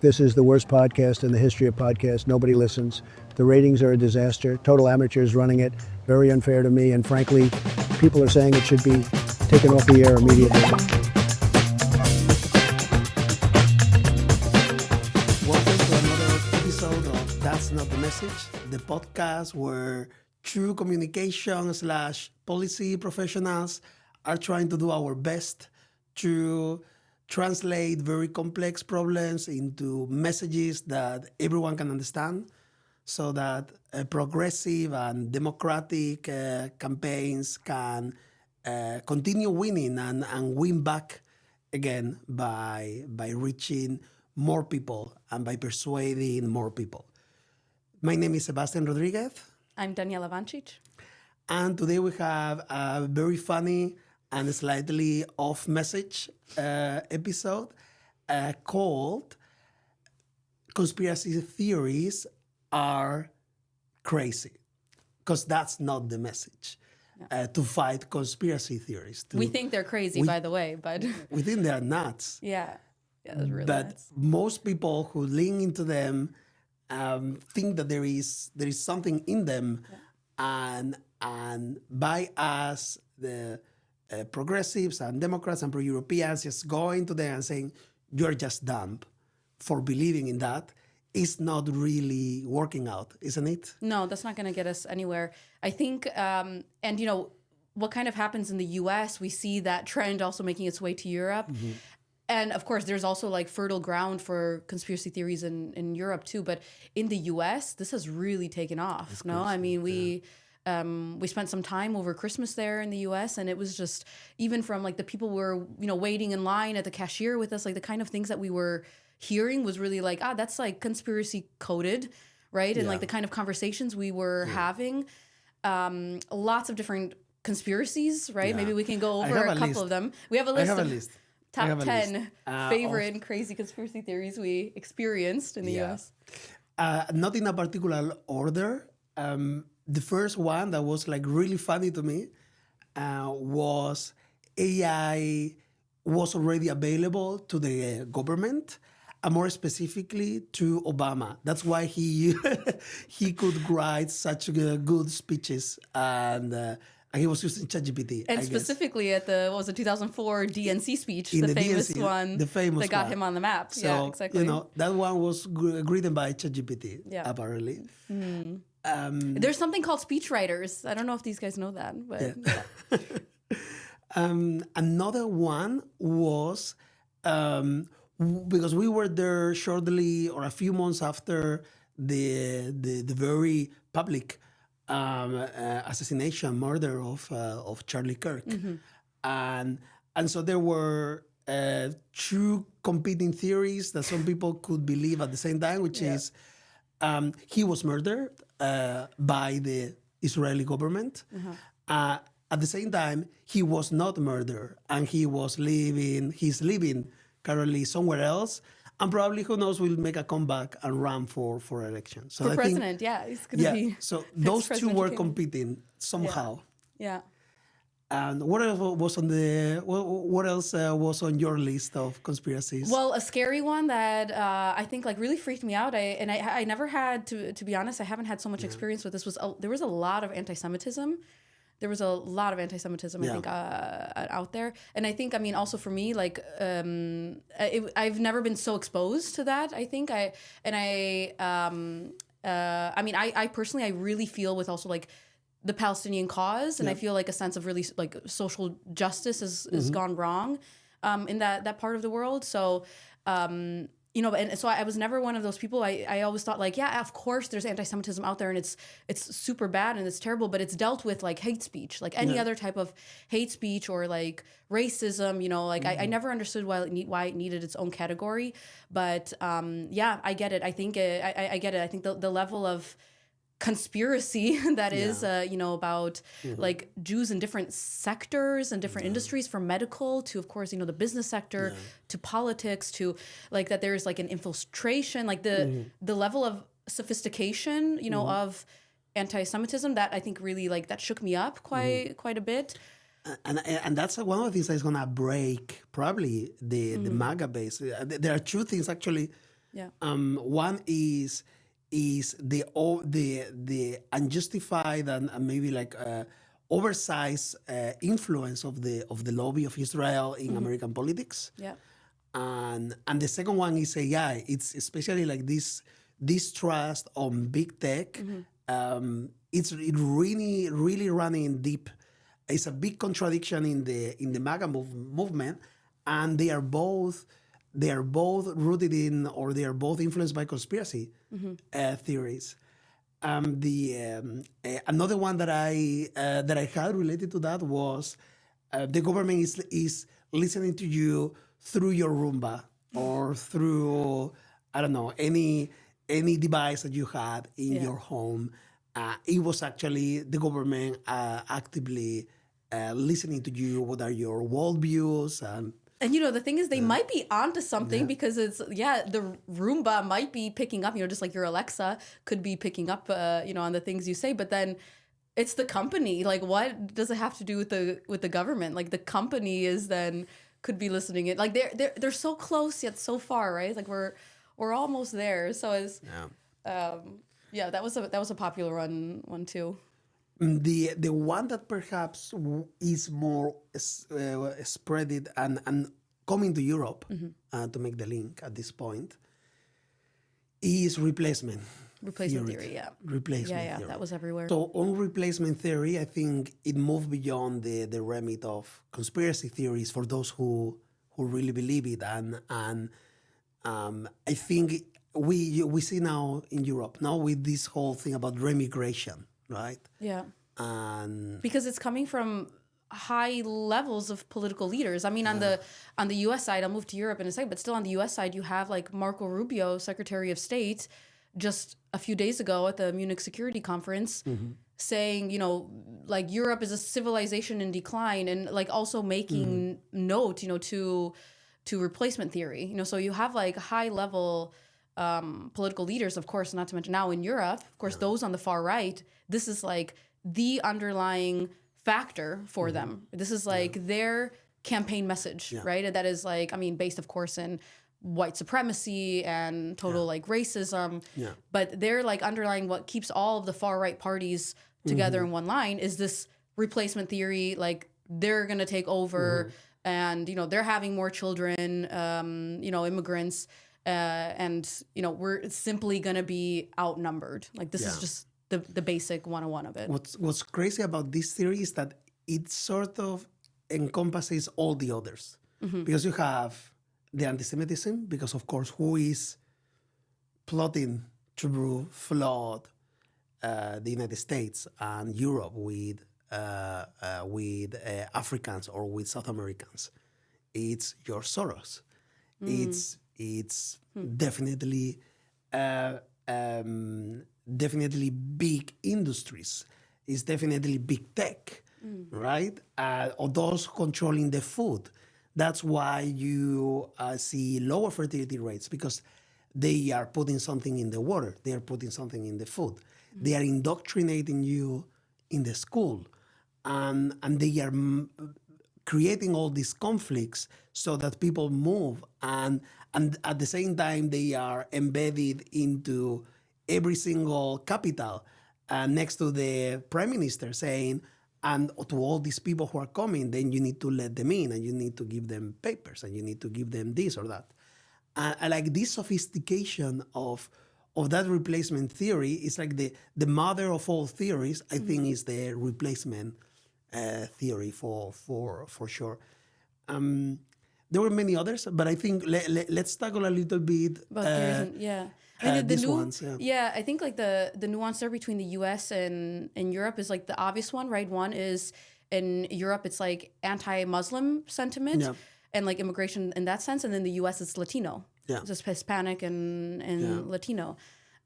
This is the worst podcast in the history of podcasts. Nobody listens. The ratings are a disaster. Total amateurs running it. Very unfair to me. And frankly, people are saying it should be taken off the air immediately. Welcome to another episode of That's Not the Message, the podcast where true communication / policy professionals are trying to do our best to translate very complex problems into messages that everyone can understand so that progressive and democratic campaigns can continue winning and win back again by reaching more people and by persuading more people. My name is Sebastian Rodriguez. I'm Daniela Vantic. And today we have a very funny and slightly off message episode called Conspiracy Theories Are Crazy. Because that's not the message. To fight conspiracy theories. We think they're crazy, by the way, but we think they're nuts. yeah, that's really But nuts. most people who lean into them think that there is something in them, and by us, the progressives and Democrats and pro-Europeans just going to them and saying, you're just dumb for believing in that, is not really working out, isn't it? No, that's not going to get us anywhere. I think, and you know, what kind of happens in the US, we see that trend also making its way to Europe. Mm-hmm. And of course, there's also like fertile ground for conspiracy theories in Europe too. But in the US, this has really taken off. No, I mean, we spent some time over Christmas there in the U.S. and it was just, even from like the people who were, you know, waiting in line at the cashier with us, like the kind of things that we were hearing was really like, that's like conspiracy coded, right? And like the kind of conversations we were having, lots of different conspiracies, right? Maybe we can go over a couple of them. We have a list of top 10 favorite and crazy conspiracy theories we experienced in the U.S. Not in a particular order. The first one that was like really funny to me was AI was already available to the government, and more specifically to Obama. That's why he he could write such good speeches, and he was using ChatGPT. And specifically at the, what was it, 2004 DNC speech, In the famous DNC, one the famous that got one. him on the map. So, yeah, exactly. you know, that one was written by ChatGPT, apparently. There's something called speechwriters. I don't know if these guys know that, but Another one was because we were there shortly or a few months after the very public assassination, murder of Charlie Kirk, and so there were two competing theories that some people could believe at the same time, which is he was murdered by the Israeli government. At the same time, he was not murdered, and he's living currently somewhere else, and probably, who knows, will make a comeback and run for election. So for I president, think, he's going to be. so those two president were came. competing somehow. Yeah. And what else was on was on your list of conspiracies? Well, a scary one that I think like really freaked me out. I never had to be honest. I haven't had so much experience with this. There was a lot of anti-Semitism. There was a lot of anti-Semitism, I think, out there. And I think, I mean, also for me, like, I've never been so exposed to that, I think. I personally, I really feel with also, like, the Palestinian cause, and I feel like a sense of really, like, social justice has gone wrong in that part of the world. So, you know, and so I was never one of those people. I always thought like, yeah, of course there's anti-Semitism out there and it's super bad and it's terrible, but it's dealt with like hate speech, like any other type of hate speech or like racism, you know, like I never understood why it needed its own category. But I get it. I think I get it. I think the level of conspiracy that is, you know, about like Jews in different sectors and different industries, from medical to, of course, you know, the business sector to politics to like that there's like an infiltration, like the level of sophistication, you know, of anti-Semitism that I think really like that shook me up quite a bit. And that's one of the things that's going to break probably the MAGA base. There are two things actually Yeah. One is the unjustified and maybe like oversized influence of the lobby of Israel in American politics. Yeah. And the second one is AI. It's especially like this distrust on big tech. It's really running deep. It's a big contradiction in the MAGA movement, and they are both rooted in, or they are both influenced by conspiracy theories. Another one that I had related to that was the government is listening to you through your Roomba or through, I don't know, any device that you had in Yeah. your home. It was actually the government actively listening to you. What are your worldviews? And the thing is, they might be onto something because the Roomba might be picking up, just like your Alexa could be picking up, on the things you say. But then it's the company. Like, what does it have to do with the government? Like, the company is then could be listening it. Like, they're so close yet so far, right? Like we're almost there. So that was a popular one too. The one that perhaps is more spreaded and coming to Europe to make the link at this point is replacement Theory, yeah. Replacement Yeah, theory. that was everywhere. So on replacement theory, I think it moved beyond the remit of conspiracy theories for those who really believe it, and I think we see now in Europe now with this whole thing about remigration, right? Yeah. And Because it's coming from high levels of political leaders. I mean, on the U.S. side, I'll move to Europe in a second, but still on the U.S. side, you have like Marco Rubio, Secretary of State, just a few days ago at the Munich Security Conference, saying, like Europe is a civilization in decline, and like also making note, to replacement theory. So you have like high level political leaders, of course, not to mention now in Europe, of course, those on the far right. This is like the underlying factor for them. This is like their campaign message, right? And that is like, I mean, based, of course, in white supremacy and total like racism. Yeah. But they're like underlying what keeps all of the far right parties together in one line is this replacement theory. Like they're going to take over and, they're having more children, immigrants. And, we're simply going to be outnumbered. Like this is just the basic 101 of it. What's crazy about this theory is that it sort of encompasses all the others. Because you have the anti-Semitism, because of course, who is plotting to flood the United States and Europe with Africans or with South Americans? It's George Soros. It's definitely definitely big industries. It's definitely big tech, right? Or those controlling the food. That's why you see lower fertility rates, because they are putting something in the water. They are putting something in the food. They are indoctrinating you in the school. And they are creating all these conflicts so that people move. And at the same time, they are embedded into every single capital next to the prime minister saying, and to all these people who are coming, then you need to let them in and you need to give them papers and you need to give them this or that. I like this sophistication of that replacement theory. Is like the mother of all theories, I think, is the replacement theory for sure. There were many others, but I think let's tackle a little bit about theories yeah. I mean, these ones. Yeah, I think like the nuance there between the U.S. and Europe is like the obvious one, right? One is in Europe, it's like anti-Muslim sentiment and like immigration in that sense, and then the U.S. is Latino, it's just Hispanic and Latino.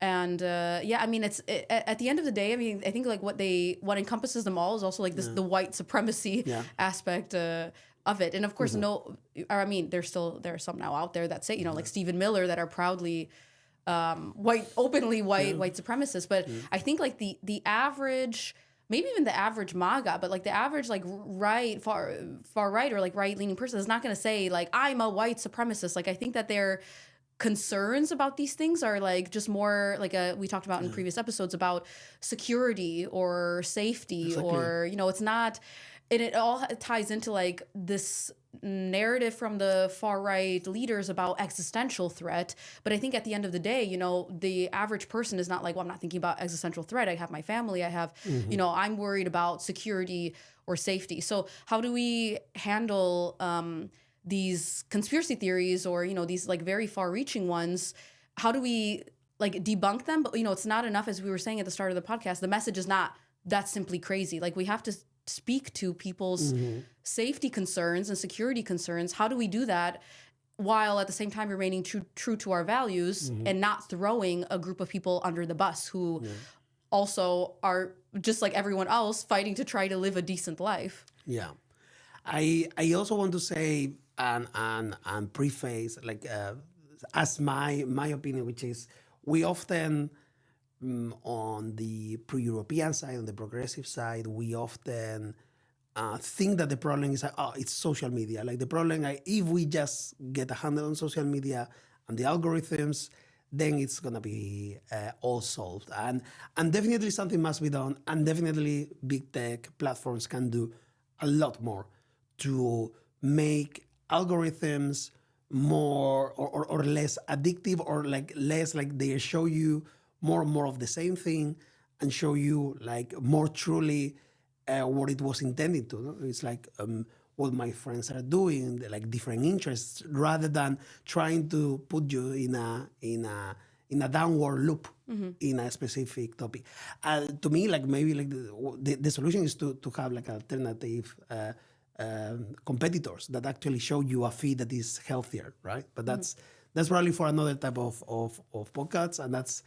And I mean, at the end of the day, I mean, I think like what encompasses them all is also like this the white supremacy aspect of it. And of course, there are some now out there that say, like Stephen Miller, that are proudly openly white supremacists. But I think like the average, maybe even the average MAGA, but like the average like far right or like right leaning person is not going to say like I'm a white supremacist. Like I think that they're concerns about these things are like just more like we talked about in previous episodes about security or safety or it's not, and it all ties into like this narrative from the far right leaders about existential threat. But I think at the end of the day, the average person is not like, well, I'm not thinking about existential threat. I have my family. I have, I'm worried about security or safety. So how do we handle these conspiracy theories or, these like very far reaching ones? How do we like debunk them? But, it's not enough, as we were saying at the start of the podcast, the message is not that's simply crazy. Like we have to speak to people's safety concerns and security concerns. How do we do that while at the same time remaining true to our values and not throwing a group of people under the bus who also are just like everyone else fighting to try to live a decent life? Yeah. I also want to say and preface like as my opinion, which is we often on the pro-European side, on the progressive side, we often think that the problem is it's social media. Like the problem, if we just get a handle on social media and the algorithms, then it's gonna be all solved. And definitely something must be done. And definitely big tech platforms can do a lot more to make algorithms more or less addictive, or like less like they show you more and more of the same thing and show you like more truly what it was intended to. No? It's like what my friends are doing, like different interests, rather than trying to put you in a downward loop in a specific topic. To me, like maybe like the solution is to have like alternative competitors that actually show you a feed that is healthier, right? But that's probably for another type of podcasts, and that's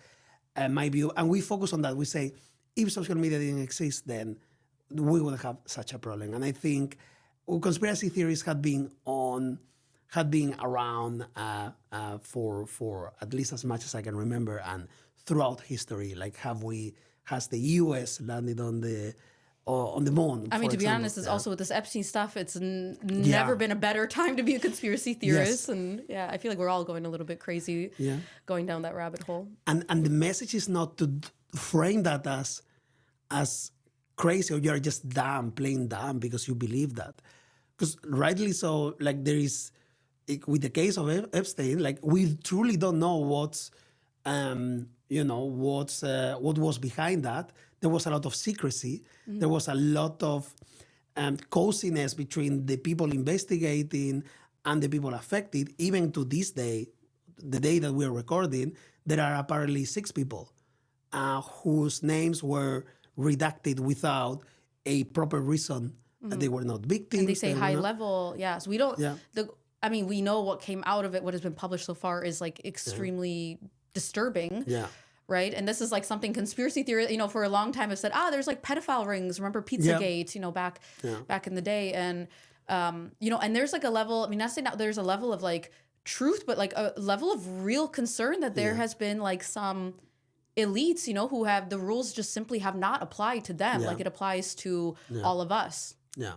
my view. And we focus on that. We say if social media didn't exist, then we would have such a problem. And I think conspiracy theories had been around for at least as much as I can remember, and throughout history. Like has the U.S. landed on the moon? I mean, to be honest, it's also with this Epstein stuff, it's never been a better time to be a conspiracy theorist. Yes. And I feel like we're all going a little bit crazy going down that rabbit hole. And the message is not to frame that as crazy, or you're just plain dumb because you believe that. Because rightly so, like there is, with the case of Epstein, like we truly don't know what was behind that. There was a lot of secrecy. Mm-hmm. There was a lot of coziness between the people investigating and the people affected. Even to this day, the day that we're recording, there are apparently 6 people whose names were redacted without a proper reason. Mm-hmm. They were not victims. And they say high level, so we don't. Yeah. We know what came out of it. What has been published so far is like extremely disturbing. Yeah. Right. And this is like something conspiracy theory, for a long time have said, there's like pedophile rings. Remember Pizzagate, back in the day. And, and there's like a level, not saying that there's a level of like truth, but like a level of real concern that there has been like some elites, who have the rules just simply have not applied to them. Like it applies to all of us. Yeah.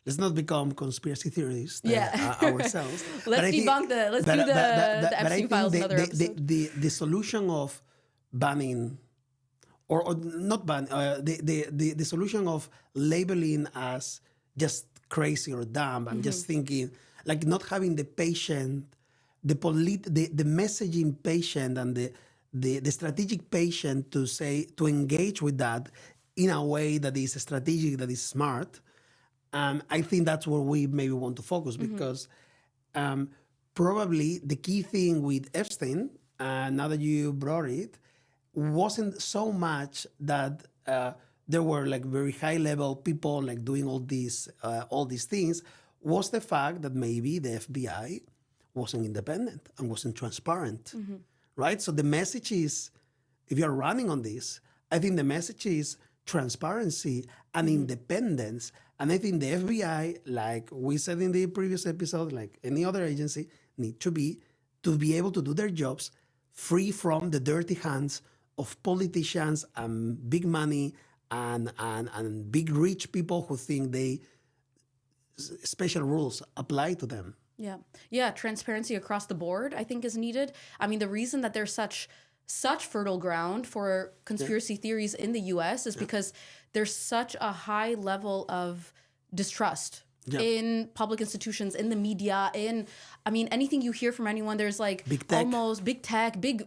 Let's not become conspiracy theorists ourselves. Let's do the Epstein files another episode. The solution of banning, or not ban, the solution of labeling as just crazy or dumb, and just thinking, like not having the patient, the messaging patient, and the strategic patient to engage with that in a way that is strategic, that is smart. I think that's where we maybe want to focus, because probably the key thing with Epstein, now that you brought it, wasn't so much that there were like very high level people like doing all these things, was the fact that maybe the FBI wasn't independent and wasn't transparent, right? So the message is, if you're running on this, I think the message is transparency and independence. And I think the FBI, like we said in the previous episode, like any other agency, need to be able to do their jobs free from the dirty hands of politicians and big money and big rich people who think special rules apply to them. Yeah. Yeah. Transparency across the board, I think, is needed. I mean, the reason that there's such fertile ground for conspiracy theories in the US is because there's such a high level of distrust in public institutions, in the media, I mean, anything you hear from anyone, there's like Big tech. almost big tech, big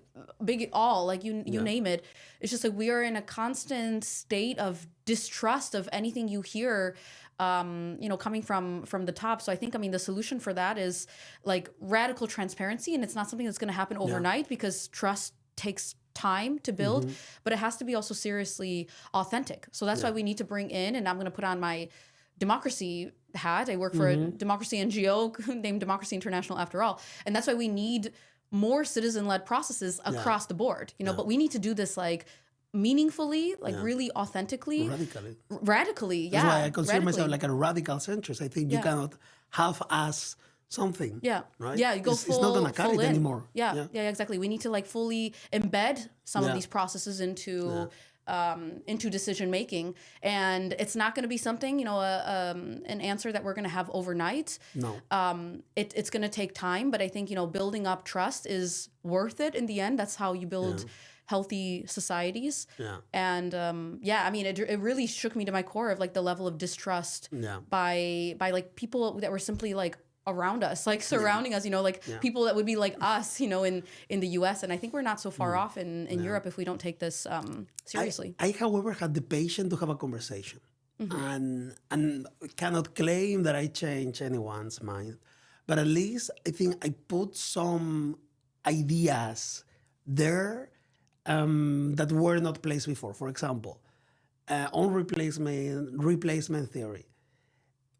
all, like you name it. It's just like we are in a constant state of distrust of anything you hear, coming from the top. So I think, I mean, the solution for that is like radical transparency, and it's not something that's going to happen overnight because trust takes time to build, but it has to be also seriously authentic. So that's why we need to bring in, and I'm going to put on my democracy hat. I work for a democracy NGO named Democracy International after all. And that's why we need more citizen-led processes across the board, but we need to do this like meaningfully, like really authentically. Radically, yeah. That's why I consider myself like a radical centrist. I think you cannot half-ass something. Yeah. Right? Yeah, you go it's not going to cut it in. anymore. Yeah, exactly. We need to like fully embed some of these processes into decision making, and it's not going to be something, an answer that we're going to have overnight. No. It's going to take time, but I think building up trust is worth it in the end. That's how you build healthy societies. Yeah. And I mean, it really shook me to my core of like the level of distrust by like people that were simply like around us, like surrounding us, people that would be like us, in the US. And I think we're not so far off in Europe if we don't take this seriously. I, however, had the patience to have a conversation and cannot claim that I change anyone's mind. But at least I think I put some ideas there that were not placed before. For example, on replacement theory.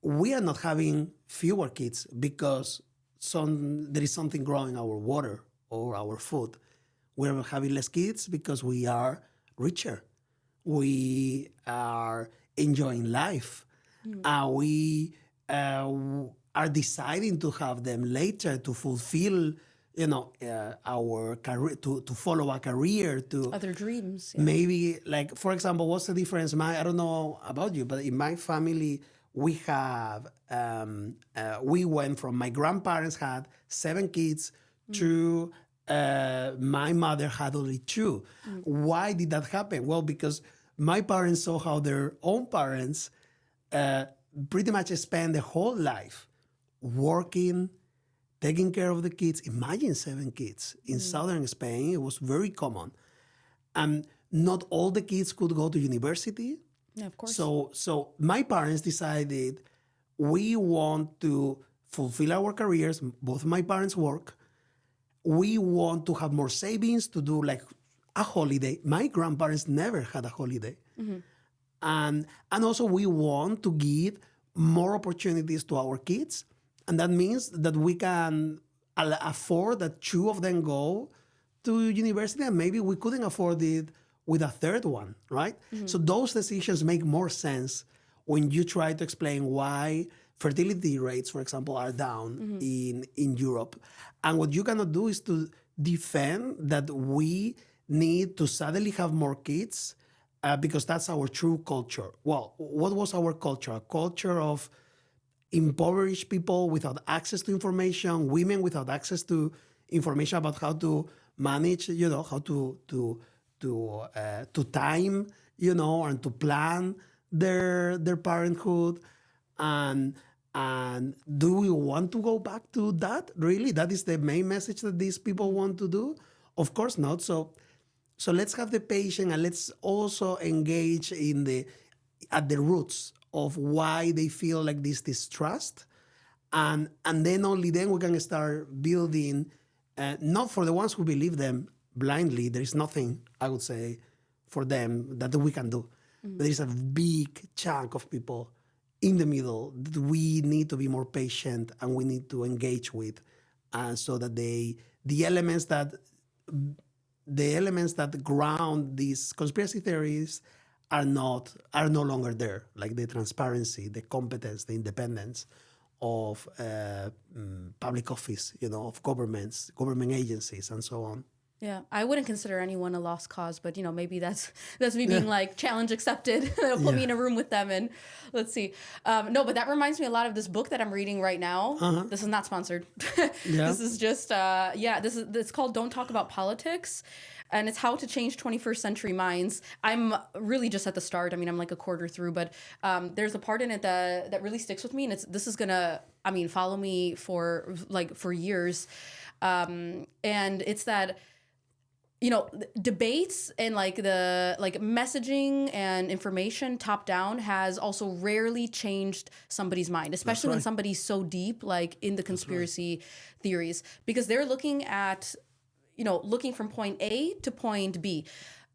We are not having fewer kids because there is something growing our water or our food. We're having less kids because we are richer. We are enjoying life. We are deciding to have them later to fulfill, our career, to follow a career, to Other dreams. maybe, like, for example, what's the difference? I don't know about you, but in my family, we have, we went from my grandparents had 7 kids to my mother had only 2. Why did that happen? Well, because my parents saw how their own parents pretty much spent their whole life working, taking care of the kids. Imagine 7 kids. In southern Spain, it was very common. And not all the kids could go to university. Yeah, of course. So my parents decided we want to fulfill our careers. Both my parents work. We want to have more savings to do like a holiday. My grandparents never had a holiday. And also we want to give more opportunities to our kids. And that means that we can afford that 2 of them go to university, and maybe we couldn't afford it with a 3rd one, right? So those decisions make more sense when you try to explain why fertility rates, for example, are down in Europe. And what you cannot do is to defend that we need to suddenly have more kids because that's our true culture. Well, what was our culture? A culture of impoverished people without access to information, women without access to information about how to manage, how to time, and to plan their parenthood. And do we want to go back to that? Really? That is the main message that these people want to do? Of course not. So let's have the patience, and let's also engage at the roots of why they feel like this distrust. And then only then we can start building, not for the ones who believe them blindly. There is nothing, I would say, for them that we can do. There is a big chunk of people in the middle that we need to be more patient and we need to engage with, so that the elements that ground these conspiracy theories are no longer there, like the transparency, the competence, the independence of public office, of governments, government agencies, and so on. Yeah, I wouldn't consider anyone a lost cause, but maybe that's me being like challenge accepted. They'll put me in a room with them and let's see. No, but that reminds me a lot of this book that I'm reading right now. This is not sponsored. Yeah. This is just it's called Don't Talk About Politics, and it's how to change 21st century minds. I'm really just at the start. I mean, I'm like a quarter through, but there's a part in it that really sticks with me, and this is gonna follow me for years. And it's that debates and the messaging and information top down has also rarely changed somebody's mind, especially when somebody's so deep in the conspiracy theories, because they're looking at looking from point A to point B.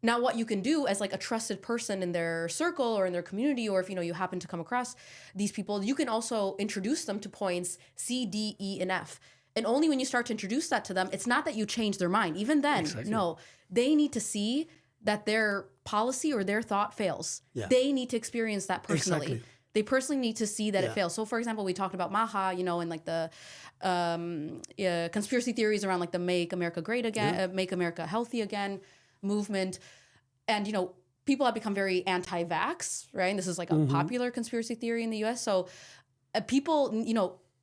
Now, what you can do as a trusted person in their circle or in their community, or if you happen to come across these people, you can also introduce them to points C, D, E, and F. And only when you start to introduce that to them, it's not that you change their mind. Even then, no, they need to see that their policy or their thought fails. Yeah. They need to experience that personally. Exactly. They personally need to see that it fails. So, for example, we talked about Maha, and the conspiracy theories around the Make America Great Again, Make America Healthy Again movement. And, people have become very anti-vax, right? And this is a popular conspiracy theory in the U.S. So people,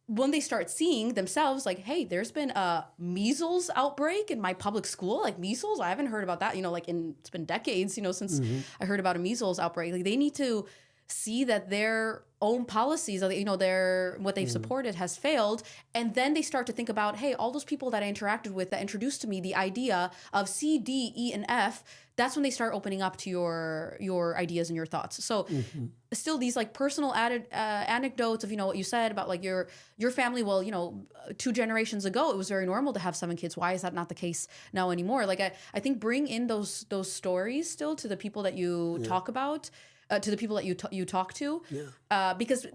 when they start seeing themselves hey, there's been a measles outbreak in my public school, measles, I haven't heard about that, it's been decades, since I heard about a measles outbreak. They need to see that their own policies, what they've supported has failed. And then they start to think about, hey, all those people that I interacted with that introduced to me the idea of C, D, E, and F, that's when they start opening up to your ideas and your thoughts. So still these personal added anecdotes of, what you said about your family. Well, 2 generations ago, it was very normal to have 7 kids. Why is that not the case now anymore? I think bring in those stories still to the people that you talk about, to the people that you talk to, because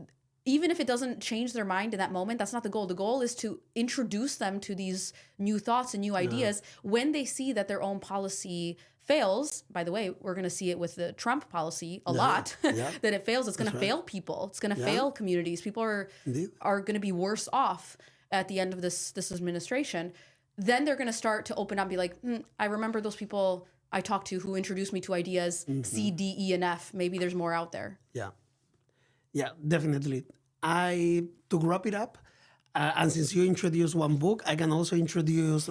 even if it doesn't change their mind in that moment, that's not the goal. The goal is to introduce them to these new thoughts and new ideas when they see that their own policy fails. By the way, we're going to see it with the Trump policy a lot, that it fails. It's going to fail people. It's going to fail communities. People are going to be worse off at the end of this administration. Then they're going to start to open up and be like, I remember those people I talked to who introduced me to ideas C, D, E, and F. Maybe there's more out there. Yeah, definitely. To wrap it up, and since you introduced one book, I can also introduce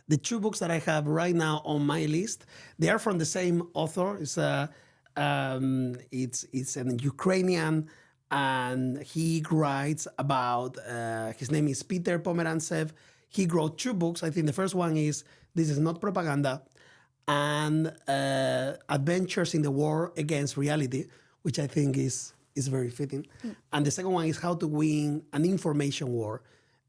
the 2 books that I have right now on my list. They are from the same author. It's an Ukrainian, and he writes about. His name is Peter Pomerantsev. He wrote 2 books. I think the first one is "This Is Not Propaganda," and "Adventures in the War Against Reality," which I think is very fitting. And the second one is "How to Win an Information War,"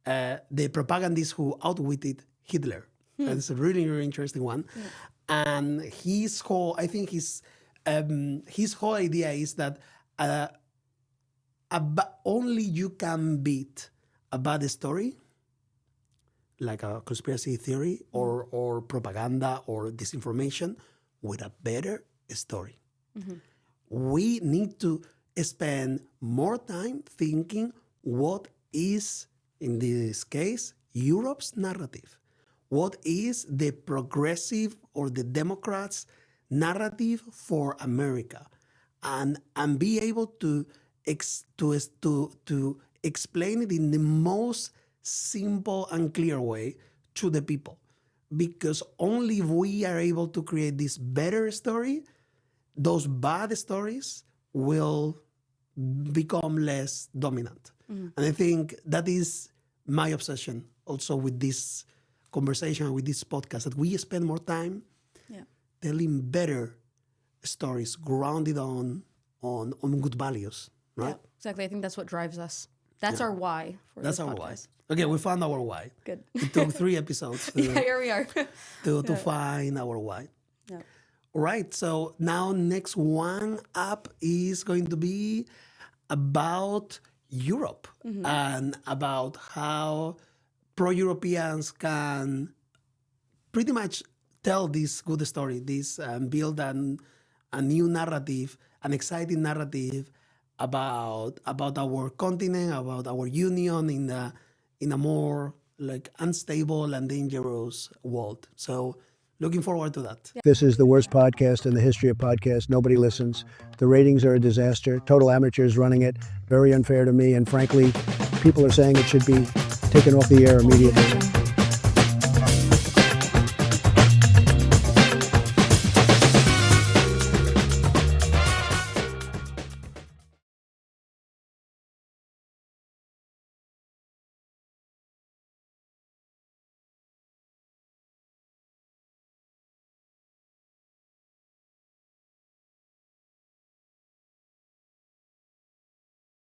the propagandists who outwitted Hitler. That's a really, really interesting one. And his whole idea is that only you can beat a bad story, like a conspiracy theory or propaganda or disinformation, with a better story. We need to spend more time thinking what is, in this case, Europe's narrative. What is the progressive or the Democrats' narrative for America, and be able to explain it in the most simple and clear way to the people, because only if we are able to create this better story, those bad stories will become less dominant. And I think that is my obsession also with this conversation, with this podcast, that we spend more time telling better stories grounded on good values, right? Yeah, exactly. I think that's what drives us. That's our why for That's this our podcast. why. Okay, we found our why. Good. It took 3 episodes Here we are. to find our why. Yeah. All right, so now next one up is going to be about Europe and about how pro-Europeans can pretty much tell this good story, build a new narrative, an exciting narrative about our continent, about our union in a more like unstable and dangerous world. So looking forward to that. This is the worst podcast in the history of podcasts. Nobody listens. The ratings are a disaster. Total amateurs running it. Very unfair to me. And frankly, people are saying it should be taken off the air immediately.